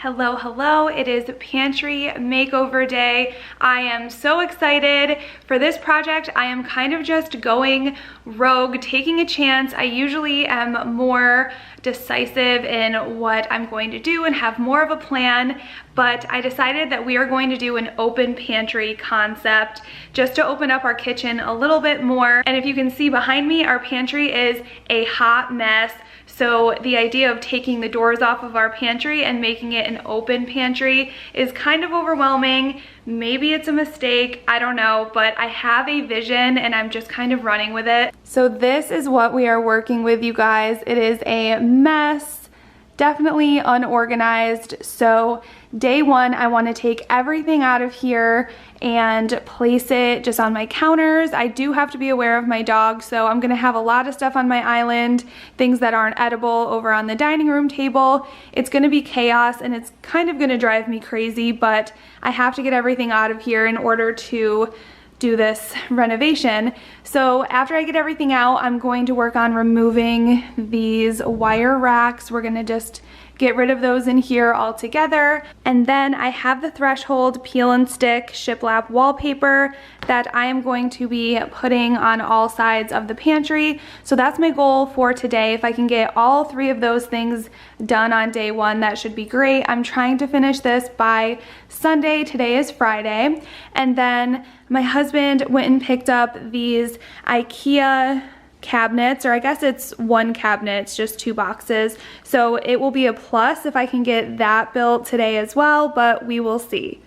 Hello, hello, it is pantry makeover day. I am so excited for this project. I am kind of just going rogue, taking a chance. I usually am more decisive in what I'm going to do and have more of a plan, but I decided that we are going to do an open pantry concept just to open up our kitchen a little bit more. And if you can see behind me, our pantry is a hot mess. So the idea of taking the doors off of our pantry and making it an open pantry is kind of overwhelming. Maybe it's a mistake, I don't know, but I have a vision and I'm just kind of running with it. So this is what we are working with, you guys. It is a mess, definitely unorganized. So day one, I want to take everything out of here and place it just on my counters. I do have to be aware of my dog, so I'm gonna have a lot of stuff on my island, things that aren't edible over on the dining room table. It's gonna be chaos and it's kind of gonna drive me crazy, but I have to get everything out of here in order to do this renovation. So after I get everything out, I'm going to work on removing these wire racks. We're gonna just get rid of those in here altogether. And then I have the Threshold peel and stick shiplap wallpaper that I am going to be putting on all sides of the pantry. So that's my goal for today. If I can get all three of those things done on day one, that should be great. I'm trying to finish this by Sunday. Today is Friday. And then my husband went and picked up these IKEA cabinets, or I guess it's one cabinet, it's just 2 boxes. So it will be a plus if I can get that built today as well, but we will see.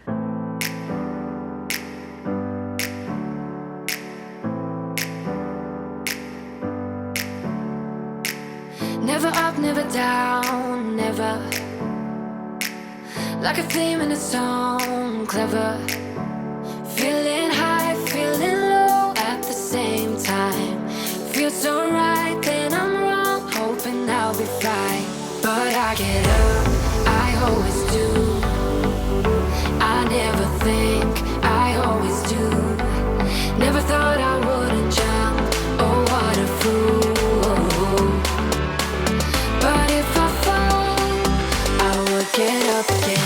Never up, never down, never. Like a theme in a song, clever. Feeling high, feeling low at the same time. Feels so right, then I'm wrong, hoping I'll be fine. But I get up, I always do. I never think, I always do. Never thought I wouldn't jump, oh what a fool. But if I fall, I would get up again.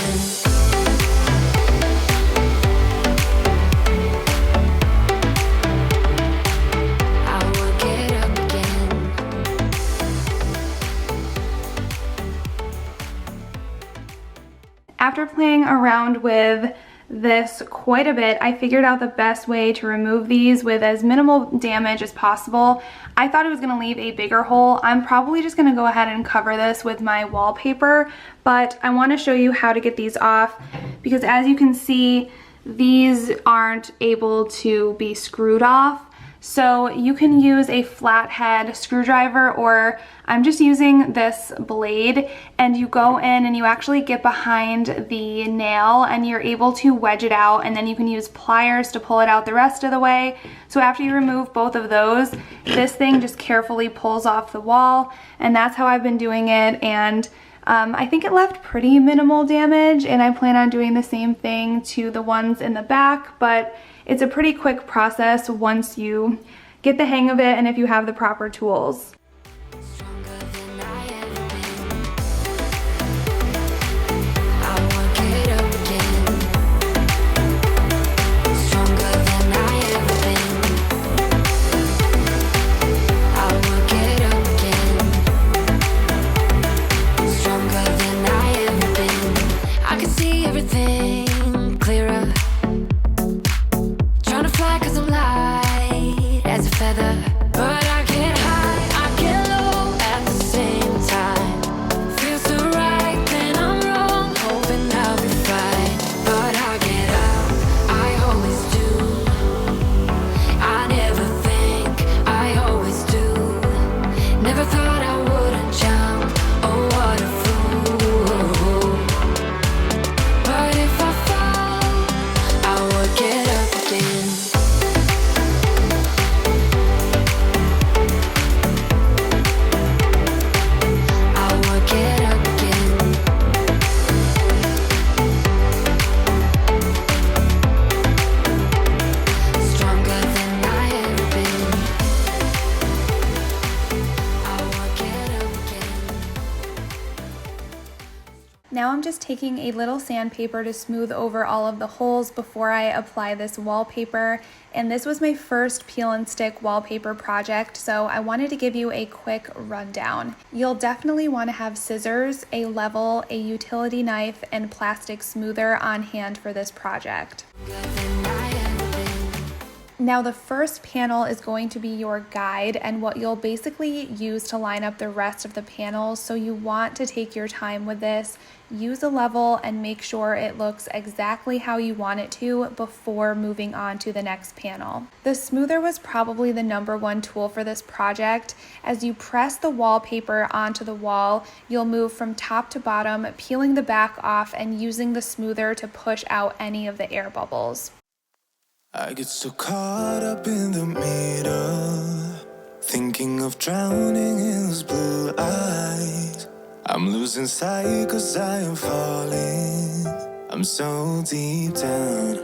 After playing around with this quite a bit, I figured out the best way to remove these with as minimal damage as possible. I thought it was going to leave a bigger hole. I'm probably just going to go ahead and cover this with my wallpaper, but I want to show you how to get these off because as you can see, these aren't able to be screwed off. So you can use a flathead screwdriver, or I'm just using this blade, and you go in and you actually get behind the nail and you're able to wedge it out, and then you can use pliers to pull it out the rest of the way. So after you remove both of those, this thing just carefully pulls off the wall, and that's how I've been doing it. And I think it left pretty minimal damage, and I plan on doing the same thing to the ones in the back, but it's a pretty quick process once you get the hang of it and if you have the proper tools. But I get high, I I'm just taking a little sandpaper to smooth over all of the holes before I apply this wallpaper. And this was my first peel and stick wallpaper project, so I wanted to give you a quick rundown. You'll definitely want to have scissors, a level, a utility knife, and plastic smoother on hand for this project. Now the first panel is going to be your guide and what you'll basically use to line up the rest of the panels, so you want to take your time with this. Use a level and make sure it looks exactly how you want it to before moving on to the next panel. The smoother was probably the #1 tool for this project. As you press the wallpaper onto the wall, you'll move from top to bottom, peeling the back off and using the smoother to push out any of the air bubbles. I get so caught up in the middle, thinking of drowning in those blue eyes. I'm losing sight 'cause I am falling. I'm so deep down,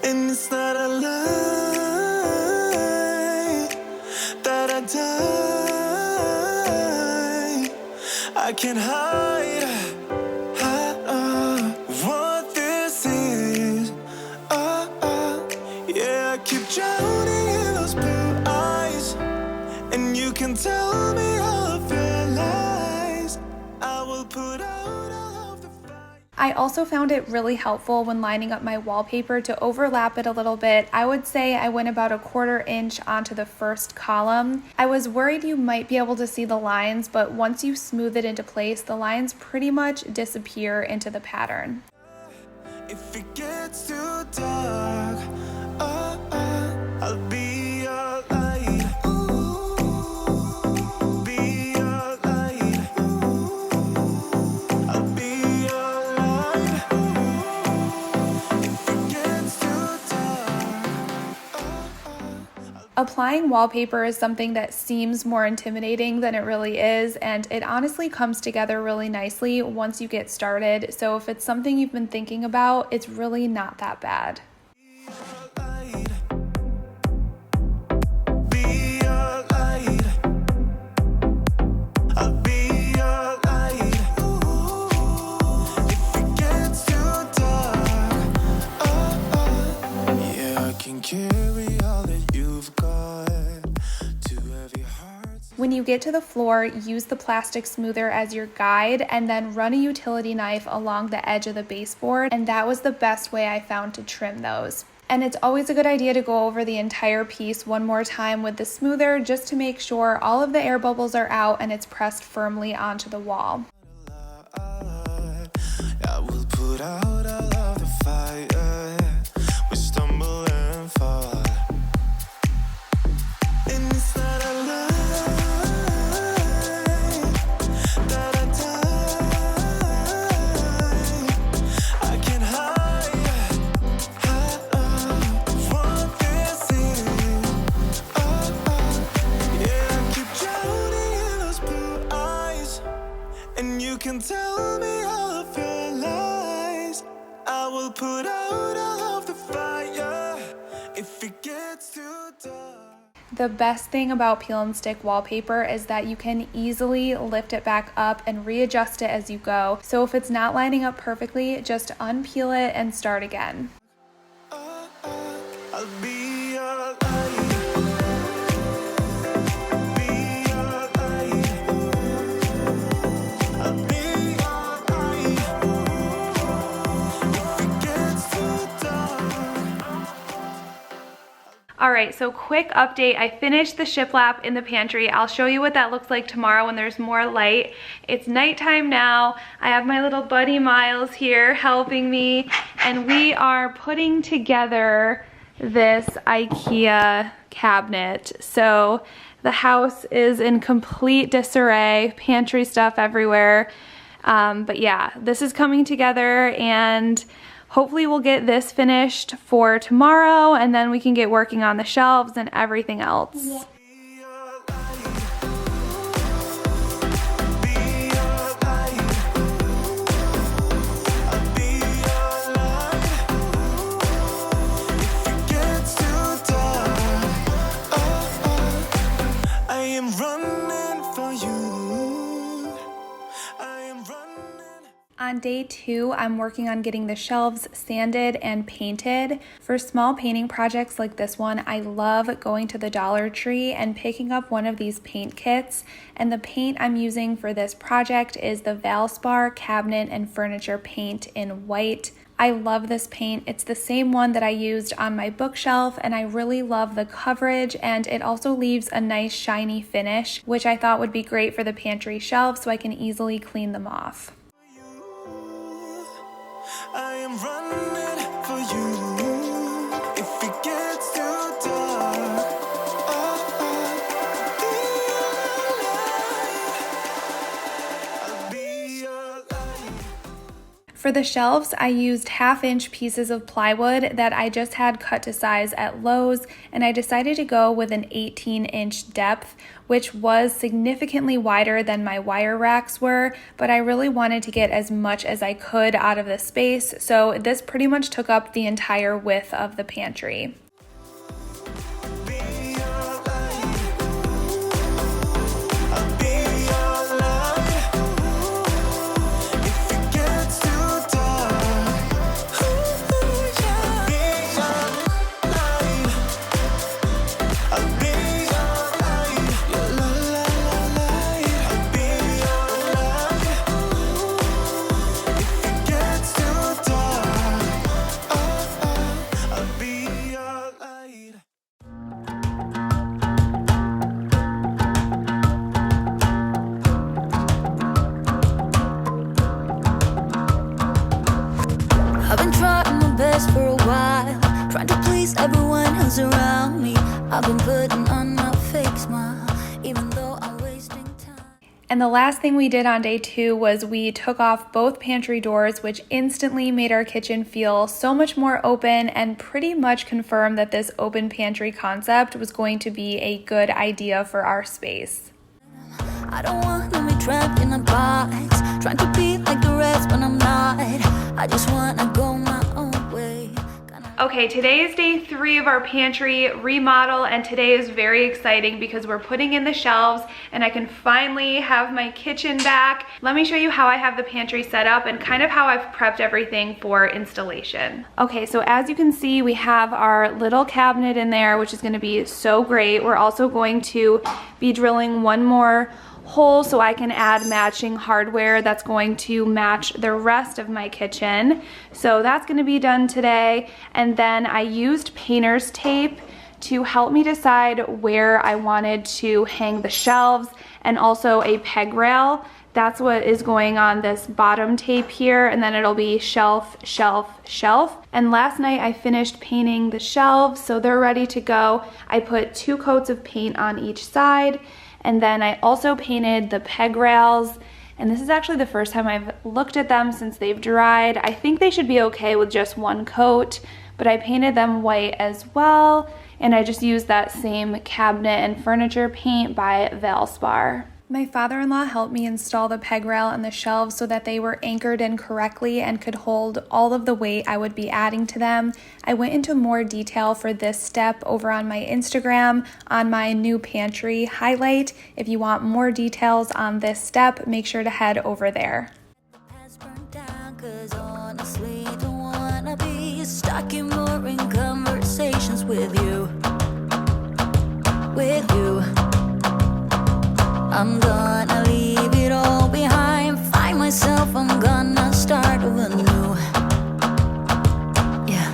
and it's not a lie that I die. I can't hide what this is. Yeah, I keep drowning in those blue eyes, and you can tell me all of your lies. I will put out all of the fire. I also found it really helpful when lining up my wallpaper to overlap it a little bit. I would say I went about 1/4 inch onto the first column. I was worried you might be able to see the lines, but once you smooth it into place, the lines pretty much disappear into the pattern. If it gets too dark, I'll be your light. Be your light. I'll be your light. If it gets too dark. Applying wallpaper is something that seems more intimidating than it really is, and it honestly comes together really nicely once you get started. So if it's something you've been thinking about, it's really not that bad. When you get to the floor, use the plastic smoother as your guide and then run a utility knife along the edge of the baseboard, and that was the best way I found to trim those. And it's always a good idea to go over the entire piece one more time with the smoother just to make sure all of the air bubbles are out and it's pressed firmly onto the wall. I will put out all of the fire. We stumble and fall. And it's not a lie that I die. I can't hide what this is. Yeah, I keep drowning in those blue eyes, and you can tell me all of your lies. I will put out all of the fire if it gets too dark. The best thing about peel and stick wallpaper is that you can easily lift it back up and readjust it as you go. So if it's not lining up perfectly, just unpeel it and start again. I'll be your light. Be your light. I'll be your light. If it gets too dark. All right, so quick update. I finished the shiplap in the pantry. I'll show you what that looks like tomorrow when there's more light. It's nighttime now. I have my little buddy Miles here helping me, and we are putting together this IKEA cabinet. So the house is in complete disarray, pantry stuff everywhere. But yeah, this is coming together, and hopefully we'll get this finished for tomorrow, and then we can get working on the shelves and everything else. Yeah. I am running for you. I am running. On day 2, I'm working on getting the shelves sanded and painted. For small painting projects like this one, I love going to the Dollar Tree and picking up one of these paint kits. And the paint I'm using for this project is the Valspar cabinet and furniture paint in white. I love this paint. It's the same one that I used on my bookshelf, and I really love the coverage, and it also leaves a nice shiny finish, which I thought would be great for the pantry shelves so I can easily clean them off. I am running for you. If it gets too dark, I'll be your light. For the shelves, I used 1/2-inch pieces of plywood that I just had cut to size at Lowe's, and I decided to go with an 18-inch depth, which was significantly wider than my wire racks were, but I really wanted to get as much as I could out of the space, so this pretty much took up the entire width of the pantry. I've been trying my best for a while, trying to please everyone who's around me. I've been putting on my fake smile, even though I'm wasting time. And the last thing we did on day 2 was we took off both pantry doors, which instantly made our kitchen feel so much more open and pretty much confirmed that this open pantry concept was going to be a good idea for our space. I don't want to be trapped in a box, trying to be like the rest when I'm not. I just want to go my own way. Okay, today is day 3 of our pantry remodel, and today is very exciting because we're putting in the shelves and I can finally have my kitchen back. Let me show you how I have the pantry set up and kind of how I've prepped everything for installation. Okay, so as you can see, we have our little cabinet in there, which is going to be so great. We're also going to be drilling one more hole so I can add matching hardware that's going to match the rest of my kitchen. So that's going to be done today. And then I used painter's tape to help me decide where I wanted to hang the shelves, and also a peg rail. That's what is going on this bottom tape here, and then it'll be shelf, shelf, shelf. And last night I finished painting the shelves, so they're ready to go. I put 2 coats of paint on each side, and then I also painted the peg rails, and this is actually the first time I've looked at them since they've dried. I think they should be okay with just 1 coat, but I painted them white as well, and I just used that same cabinet and furniture paint by Valspar. My father-in-law helped me install the peg rail and the shelves so that they were anchored in correctly and could hold all of the weight I would be adding to them. I went into more detail for this step over on my Instagram on my new pantry highlight. If you want more details on this step, make sure to head over there. Stuck in boring conversations with you. I'm gonna leave it all behind, find myself, I'm gonna start over new. Yeah,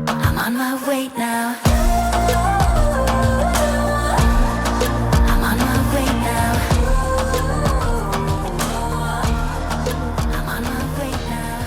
I'm on my way now. I'm on my way now. I'm on my way now.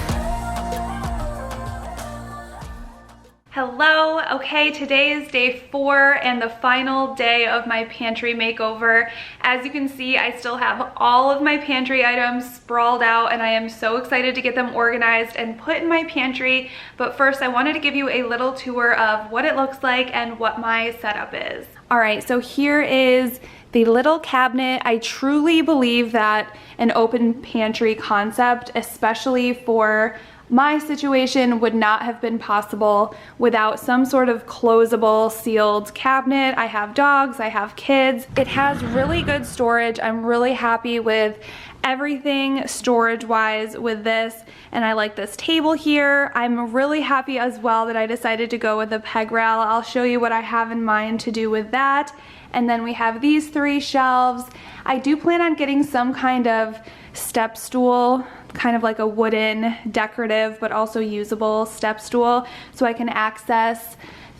Hello, okay, today is day 4 and the final day of my pantry makeover. As you can see, I still have all of my pantry items sprawled out, and I am so excited to get them organized and put in my pantry. But first, I wanted to give you a little tour of what it looks like and what my setup is. All right, so here is the little cabinet. I truly believe that an open pantry concept, especially for my situation would not have been possible without some sort of closable, sealed cabinet. I have dogs, I have kids. It has really good storage. I'm really happy with everything storage-wise with this, and I like this table here. I'm really happy as well that I decided to go with a peg rail. I'll show you what I have in mind to do with that. And then we have these 3 shelves. I do plan on getting some kind of step stool, kind of like a wooden, decorative, but also usable step stool, so I can access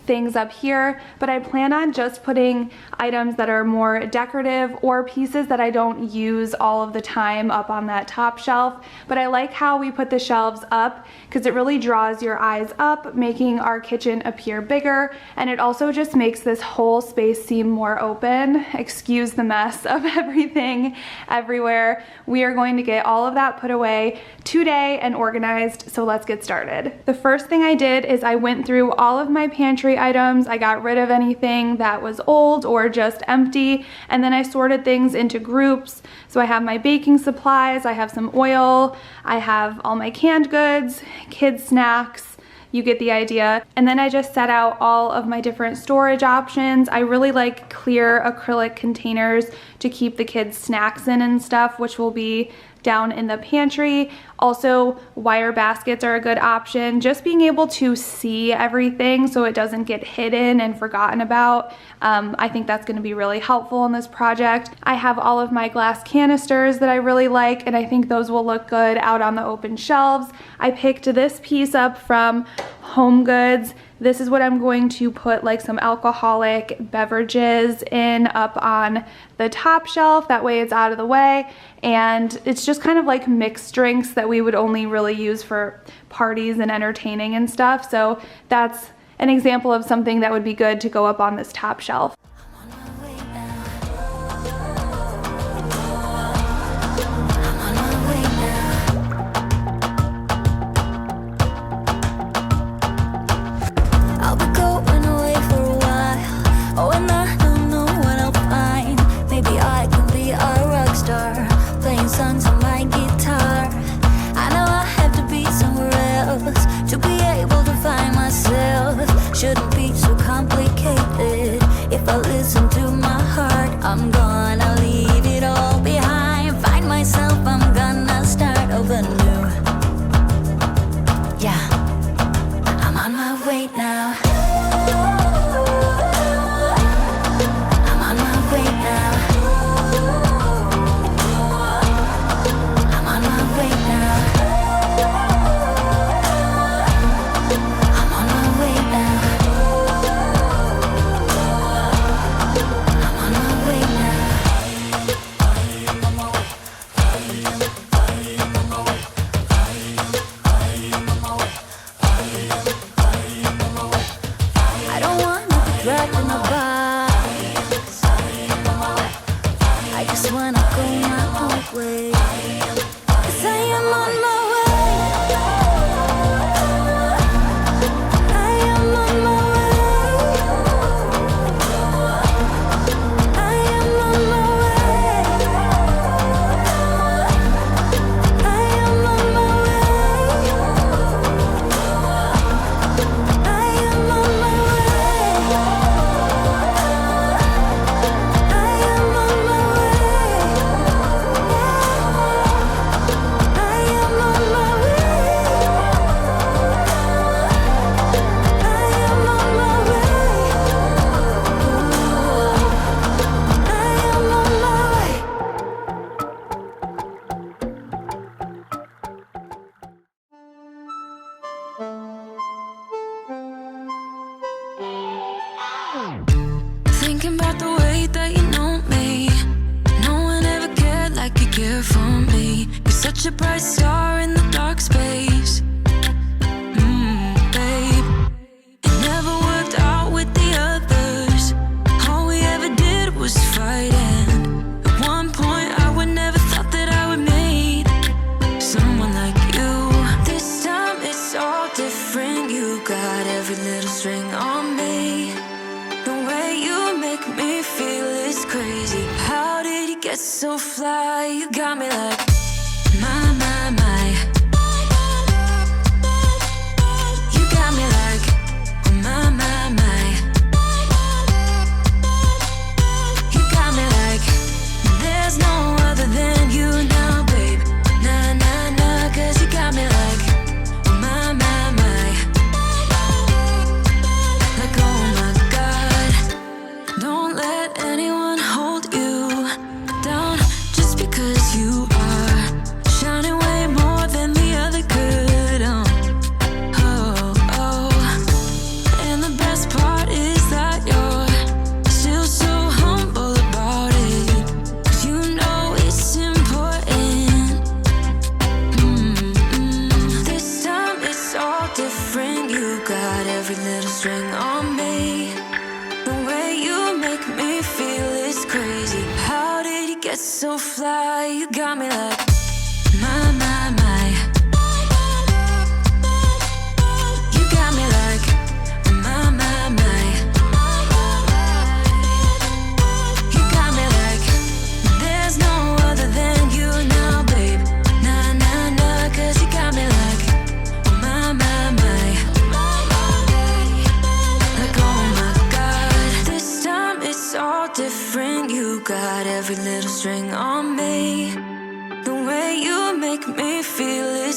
things up here, but I plan on just putting items that are more decorative or pieces that I don't use all of the time up on that top shelf. But I like how we put the shelves up because it really draws your eyes up, making our kitchen appear bigger, and it also just makes this whole space seem more open. Excuse the mess of everything everywhere. We are going to get all of that put away today and organized, so let's get started. The first thing I did is I went through all of my pantry items. I got rid of anything that was old or just empty, and then I sorted things into groups. So I have my baking supplies, I have some oil, I have all my canned goods, kids snacks, you get the idea. And then I just set out all of my different storage options. I really like clear acrylic containers to keep the kids snacks in and stuff, which will be down in the pantry. Also, wire baskets are a good option. Just being able to see everything so it doesn't get hidden and forgotten about. I think that's gonna be really helpful in this project. I have all of my glass canisters that I really like, and I think those will look good out on the open shelves. I picked this piece up from Home Goods. This is what I'm going to put like some alcoholic beverages in up on the top shelf. That way it's out of the way. And it's just kind of like mixed drinks that we would only really use for parties and entertaining and stuff. So that's an example of something that would be good to go up on this top shelf. Shouldn't be so complicated. If I listen to my heart, I'm gonna leave it all behind. Find myself, I'm gonna start over new. Yeah, I'm on my way now. I'm on my way now. I'm on my way now. I just wanna go my own way. 'Cause I am on my way. I am on my way. I am on my way. I am on my way. I am on my way. Thinking about the way that you know me. No one ever cared like you care for me. You're such a bright star in the dark space. Babe, it never worked out with the others. All we ever did was fight, and at one point I would never thought that I would meet someone like you. This time it's all different.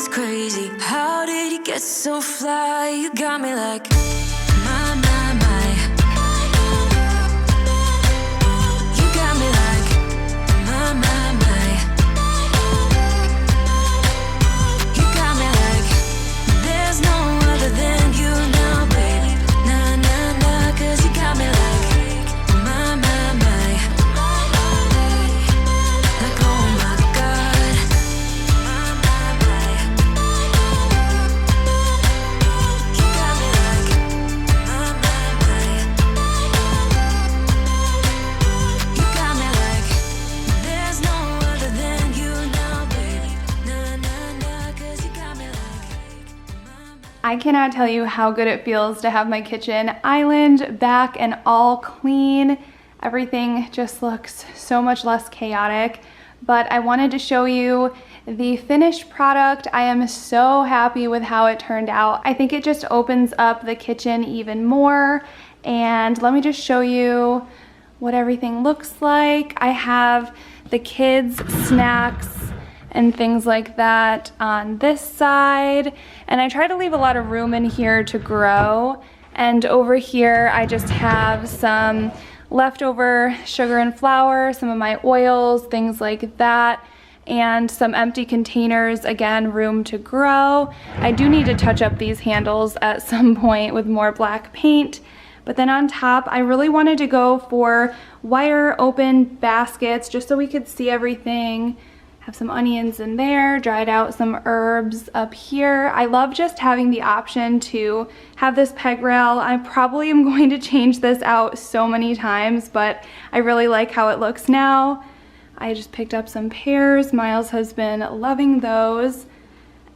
it's crazy. How did you get so fly? You got me like, my, my, my. You got me like, my, my, my. You got me like, there's no other than you now, babe. Nah, nah, nah, 'cause you got me like, my, my, my. Like, oh my God. My, my, my. You got me like, my, my, my. You got me like, there's no other than you now, baby. Nah, nah, nah, 'cause you got me like, I cannot tell you how good it feels to have my kitchen island back and all clean. Everything just looks so much less chaotic, but I wanted to show you the finished product. I am so happy with how it turned out. I think it just opens up the kitchen even more, and let me just show you what everything looks like. I have the kids' snacks and things like that on this side, and I try to leave a lot of room in here to grow. And over here I just have some leftover sugar and flour, some of my oils, things like that, and some empty containers, again, room to grow. I do need to touch up these handles at some point with more black paint. But then on top, I really wanted to go for wire open baskets just so we could see everything. Have some onions in there, dried out some herbs up here. I love just having the option to have this peg rail. I probably am going to change this out so many times, but I really like how it looks now. I just picked up some pears. Miles has been loving those.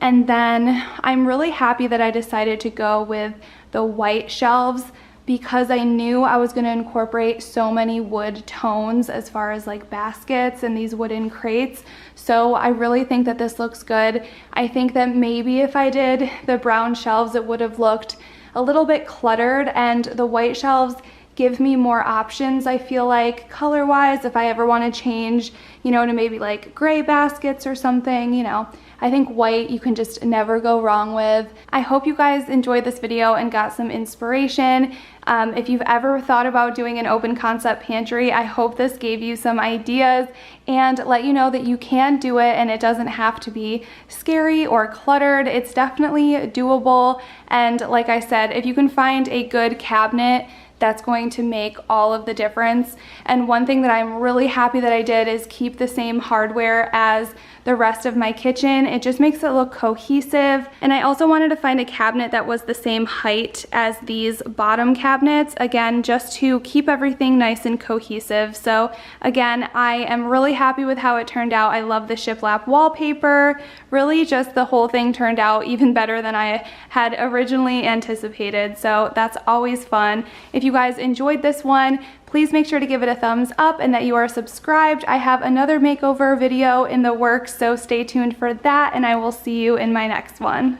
And then I'm really happy that I decided to go with the white shelves because I knew I was gonna incorporate so many wood tones as far as like baskets and these wooden crates. So I really think that this looks good. I think that maybe if I did the brown shelves, it would have looked a little bit cluttered, and the white shelves give me more options, I feel like, color-wise, if I ever wanna change, you know, to maybe like gray baskets or something, you know. I think white you can just never go wrong with. I hope you guys enjoyed this video and got some inspiration. If you've ever thought about doing an open concept pantry, I hope this gave you some ideas and let you know that you can do it and it doesn't have to be scary or cluttered. It's definitely doable. And like I said, if you can find a good cabinet, that's going to make all of the difference. And one thing that I'm really happy that I did is keep the same hardware as the rest of my kitchen. It just makes it look cohesive. And I also wanted to find a cabinet that was the same height as these bottom cabinets, again, just to keep everything nice and cohesive. So again, I am really happy with how it turned out. I love the shiplap wallpaper. Really just the whole thing turned out even better than I had originally anticipated. So that's always fun. If you guys enjoyed this one, please make sure to give it a thumbs up and that you are subscribed. I have another makeover video in the works, so stay tuned for that, and I will see you in my next one.